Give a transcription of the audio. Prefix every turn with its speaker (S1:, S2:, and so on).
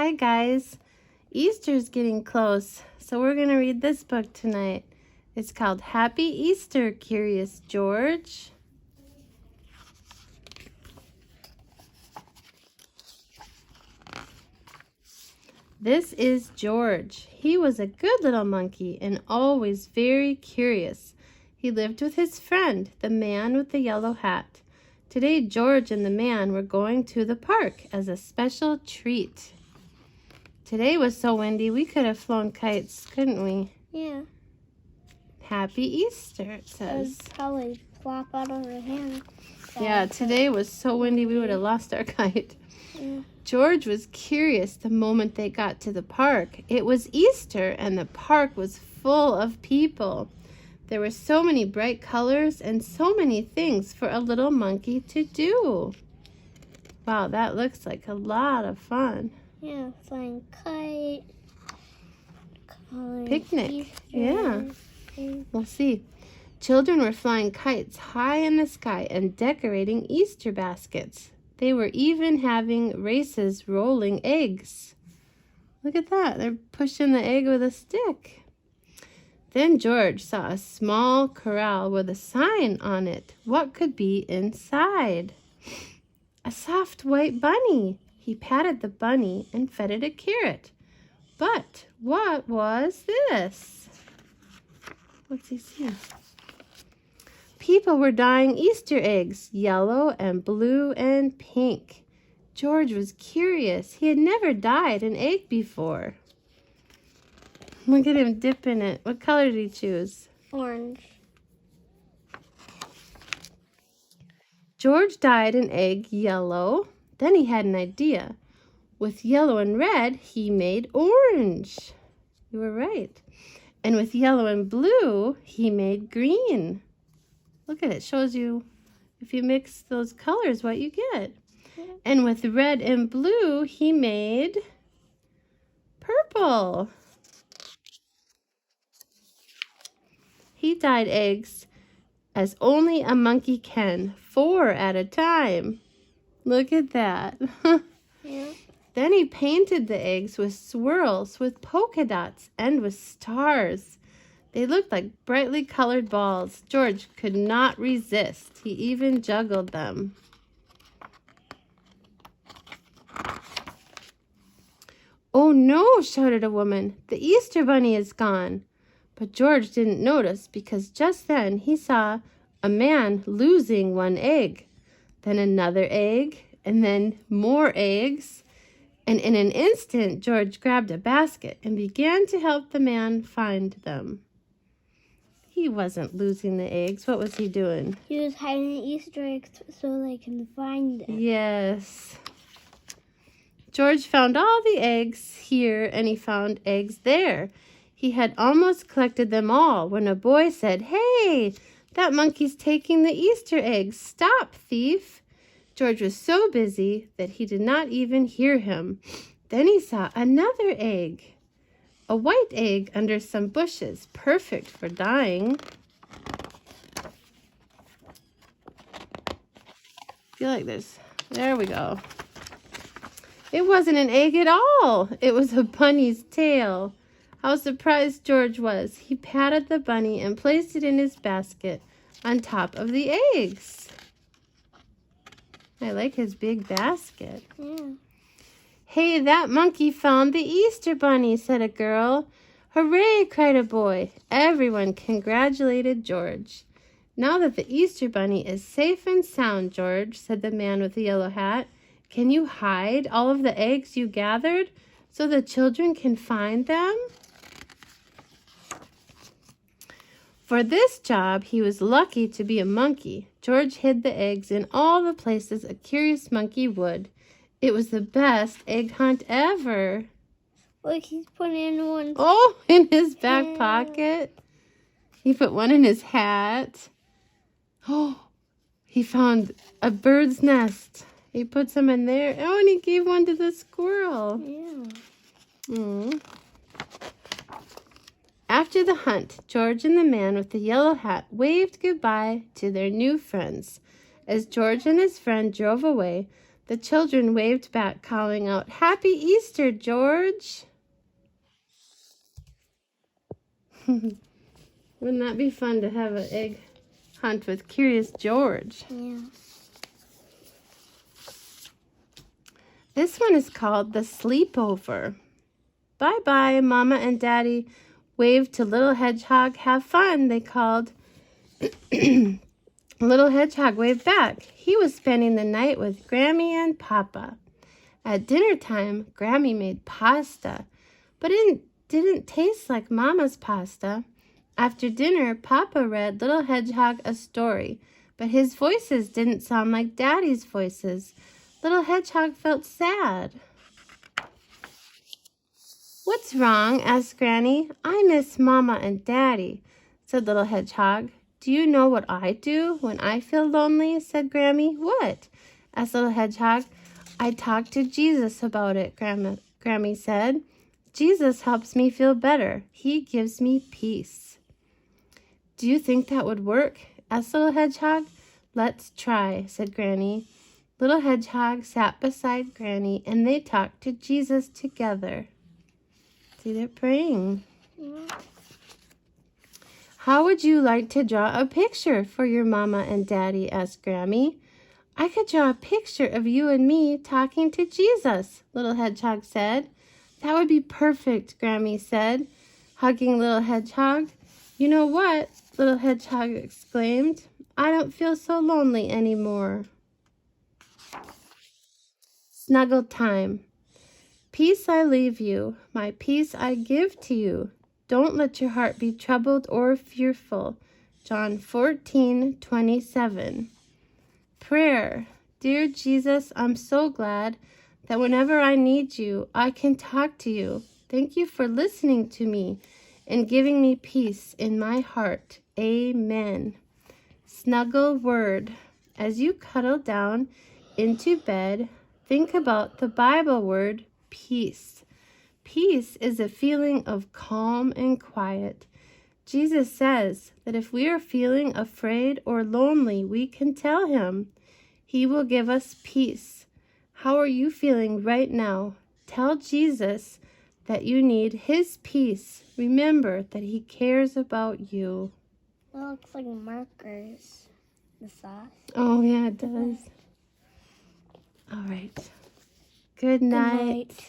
S1: Hi guys, Easter's getting close, so we're going to read this book tonight. It's called Happy Easter, Curious George. This is George. He was a good little monkey and always very curious. He lived with his friend, the man with the yellow hat. Today, George and the man were going to the park as a special treat. Today was so windy, we could have flown kites, couldn't we?
S2: Yeah.
S1: Happy Easter, it says.
S2: It'd probably flop out of our hand.
S1: Yeah, today was so windy, we would have lost our kite.
S2: Yeah.
S1: George was curious the moment they got to the park. It was Easter, and the park was full of people. There were so many bright colors and so many things for a little monkey to do. Wow, that looks like a lot of fun.
S2: Yeah, flying kite.
S1: Picnic,
S2: Easter.
S1: yeah. We'll see. Children were flying kites high in the sky and decorating Easter baskets. They were even having races rolling eggs. Look at that. They're pushing the egg with a stick. Then George saw a small corral with a sign on it. What could be inside? A soft white bunny. He patted the bunny and fed it a carrot. But what was this? What's he see? People were dyeing Easter eggs, yellow and blue and pink. George was curious. He had never dyed an egg before. Look at him dipping it. What color did he choose?
S2: Orange.
S1: George dyed an egg yellow. Then he had an idea. With yellow and red, he made orange. You were right. And with yellow and blue, he made green. Look at it. Shows you if you mix those colors what you get. And with red and blue, he made purple. He dyed eggs as only a monkey can, 4 at a time. Look at that.
S2: Yeah.
S1: Then he painted the eggs with swirls, with polka dots, and with stars. They looked like brightly colored balls. George could not resist. He even juggled them. "Oh no," shouted a woman. "The Easter bunny is gone." But George didn't notice because just then he saw a man losing one egg, then another egg, and then more eggs. And in an instant, George grabbed a basket and began to help the man find them. He wasn't losing the eggs. What was he doing?
S2: He was hiding the Easter eggs so they can find it.
S1: Yes. George found all the eggs here and he found eggs there. He had almost collected them all when a boy said, "Hey, that monkey's taking the Easter eggs. Stop, thief." George was so busy that he did not even hear him. Then he saw another egg. A white egg under some bushes, perfect for dyeing. Feel like this. There we go. It wasn't an egg at all. It was a bunny's tail. How surprised George was. He patted the bunny and placed it in his basket on top of the eggs. I like his big basket.
S2: Yeah.
S1: "Hey, that monkey found the Easter bunny," said a girl. "Hooray," cried a boy. Everyone congratulated George. "Now that the Easter bunny is safe and sound, George," said the man with the yellow hat, "can you hide all of the eggs you gathered so the children can find them?" For this job, he was lucky to be a monkey. George hid the eggs in all the places a curious monkey would. It was the best egg hunt ever.
S2: Look, he's putting in one.
S1: Oh, in his back pocket. He put one in his hat. Oh, he found a bird's nest. He put some in there. Oh, and he gave one to the squirrel.
S2: Yeah.
S1: After the hunt, George and the man with the yellow hat waved goodbye to their new friends. As George and his friend drove away, The children waved back, calling out, "Happy Easter, George!" Wouldn't that be fun to have an egg hunt with Curious George?
S2: Yeah.
S1: This one is called the Sleepover. Bye-bye, Mama and Daddy waved to Little Hedgehog. Have fun, they called. Little Hedgehog waved back. He was spending the night with Grammy and Papa. At dinner time, Grammy made pasta, but it didn't taste like Mama's pasta. After dinner, Papa read Little Hedgehog a story, but his voices didn't sound like Daddy's voices. Little Hedgehog felt sad. "What's wrong?" asked Granny. "I miss Mama and Daddy," said Little Hedgehog. "Do you know what I do when I feel lonely?" said Grammy. "What?" asked Little Hedgehog. "I talk to Jesus about it," Grammy said. "Jesus helps me feel better. He gives me peace." "Do you think that would work?" asked Little Hedgehog. "Let's try," said Granny. Little Hedgehog sat beside Granny and they talked to Jesus together. See, they're praying. "How would you like to draw a picture for your Mama and Daddy?" asked Grammy. "I could draw a picture of you and me talking to Jesus," Little Hedgehog said. "That would be perfect," Grammy said, hugging Little Hedgehog. "You know what?" Little Hedgehog exclaimed. "I don't feel so lonely anymore." Snuggle time. "Peace I leave you, my peace I give to you. Don't let your heart be troubled or fearful." John 14:27. Prayer. Dear Jesus, I'm so glad that whenever I need you, I can talk to you. Thank you for listening to me and giving me peace in my heart. Amen. Snuggle word. As you cuddle down into bed, think about the Bible word peace. Peace is a feeling of calm and quiet. Jesus says that if we are feeling afraid or lonely, we can tell him. He will give us peace. How are you feeling right now? Tell Jesus that you need his peace. Remember that he cares about you.
S2: It looks like markers. The sauce.
S1: Oh, yeah, it does. All right. Good night.
S2: Good night.